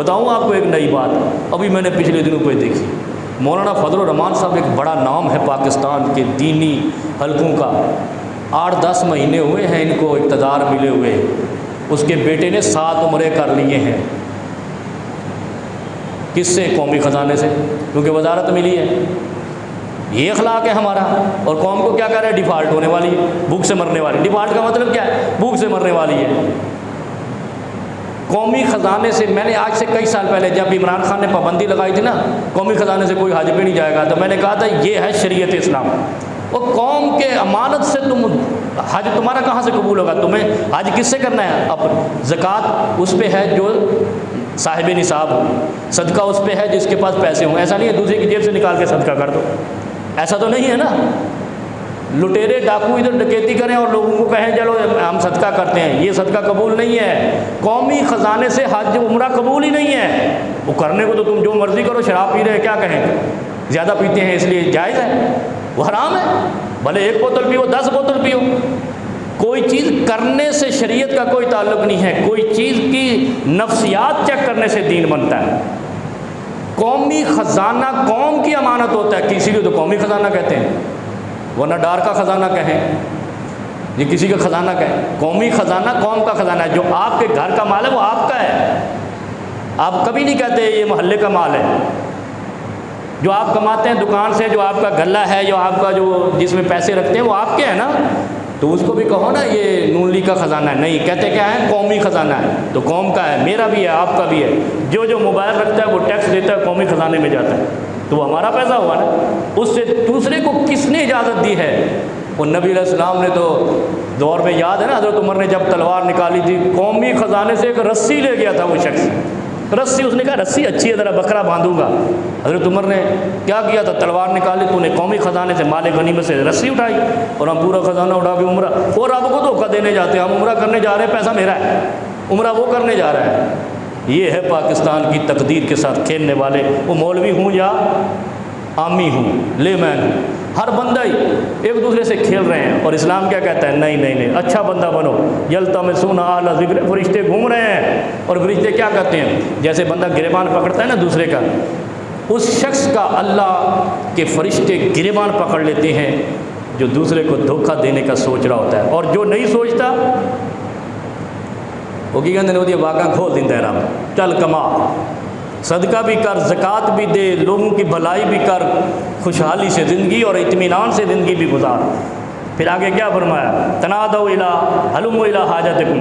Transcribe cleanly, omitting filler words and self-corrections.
बताऊँ आपको एक नई बात, अभी मैंने पिछले दिनों पे देखी। मौलाना फजल रहमान साहब एक बड़ा नाम है पाकिस्तान के दीनी हलकों का, 8-10 महीने हुए हैं इनको इक़्तिदार मिले हुए, उसके बेटे ने 7 उम्रे कर लिए हैं। किससे? कौमी ख़जाने से, क्योंकि वजारत मिली है। ये अखलाक है हमारा। और कौम को क्या कह रहे हैं? डिफ़ाल्ट होने वाली है, भूख से मरने वाली। डिफ़ाल्ट का मतलब क्या है? भूख से मरने वाली है। कौमी ख़जाने से, मैंने आज से कई साल पहले जब इमरान खान ने पाबंदी लगाई थी ना, कौमी ख़जाने से कोई हज पे नहीं जाएगा, तो मैंने कहा था ये है शरीयत इस्लाम। और कौम के अमानत से तुम हज तुम्हारा कहाँ से कबूल होगा? तुम्हें हज किससे करना है? अब ज़कात उस पर है जो साहिब निसाब हो, सदका उस पर है जिसके पास पैसे हों। ऐसा नहीं है दूसरे की जेब से निकाल के सदका कर दो, ऐसा तो नहीं है ना। लुटेरे डाकू इधर डकैती करें और लोगों को कहें चलो हम सदका करते हैं, ये सदका कबूल नहीं है। कौमी ख़जाने से हज उम्रा कबूल ही नहीं है। वो करने को तो तुम जो मर्ज़ी करो, शराब पी रहे हैं क्या कहें, ज़्यादा पीते हैं इसलिए जायज़ है, वो हराम है। भले 1 बोतल पियो 10 बोतल पियो, कोई चीज़ करने से शरीयत का कोई ताल्लुक़ नहीं है। कोई चीज़ की नफ्सियात चेक करने से दीन बनता है। कौमी ख़जाना कौम की अमानत होता है, इसीलिए तो कौमी ख़जाना कहते हैं, वरना डार का ख़जाना कहें, ये किसी का ख़जाना कहें। कौमी ख़जाना कौम का ख़जाना है। जो आपके घर का माल है वो आपका है। आप कभी नहीं कहते ये मोहल्ले का माल है। जो आप कमाते हैं दुकान से, जो आपका गल्ला है, जो आपका जो जिसमें पैसे रखते हैं वो आपके हैं ना, तो उसको भी कहो ना ये नून लीग का ख़जाना है। नहीं, कहते क्या है? कौमी ख़जाना है। तो कौम का है, मेरा भी है, आपका भी है। जो मोबाइल रखता है वो टैक्स देता है, कौमी ख़जाने में जाता है, तो वो हमारा पैसा हुआ ना। उससे दूसरे को किसने इजाज़त दी है? और नबी अलैहिस्सलाम ने तो दौर में याद है ना, हज़रत उमर ने जब तलवार निकाली थी, कौमी ख़जाने से एक रस्सी ले गया था वो शख्स। रस्सी, उसने कहा रस्सी अच्छी है, ज़रा बकरा बांधूंगा। हज़रत उमर ने क्या किया था? तलवार निकाली, तूने कौमी ख़जाने से माले गनीमत से रस्सी उठाई और हम पूरा ख़जाना उठा के उम्रा, और रब को धोखा देने जाते हैं। हम उम्रा करने जा रहे हैं, पैसा मेरा है, उम्रा वो करने जा रहा है। ये है पाकिस्तान की तकदीर के साथ खेलने वाले। वो मौलवी हूँ या आमी हूँ, लेमैन हूँ, हर बंदा ही एक दूसरे से खेल रहे हैं। और इस्लाम क्या कहता है? नहीं नहीं नहीं, अच्छा बंदा बनो। यल्तमिसूना अहला ज़िक्र, फरिश्ते घूम रहे हैं। और फरिश्ते क्या करते हैं? जैसे बंदा गिरेबान पकड़ता है ना दूसरे का, उस शख्स का अल्लाह के फरिश्ते गिरेबान पकड़ लेते हैं जो दूसरे को धोखा देने का सोच रहा होता है। और जो नहीं सोचता वो की कहते हैं वाक़ा खोल दिन रब, चल कमा, सदका भी कर, ज़कात भी दे, लोगों की भलाई भी कर, खुशहाली से ज़िंदगी और इत्मीनान से ज़िंदगी भी गुजार। फिर आगे क्या फरमाया? तनादौ इला हलुमु इला हाजतिकुम।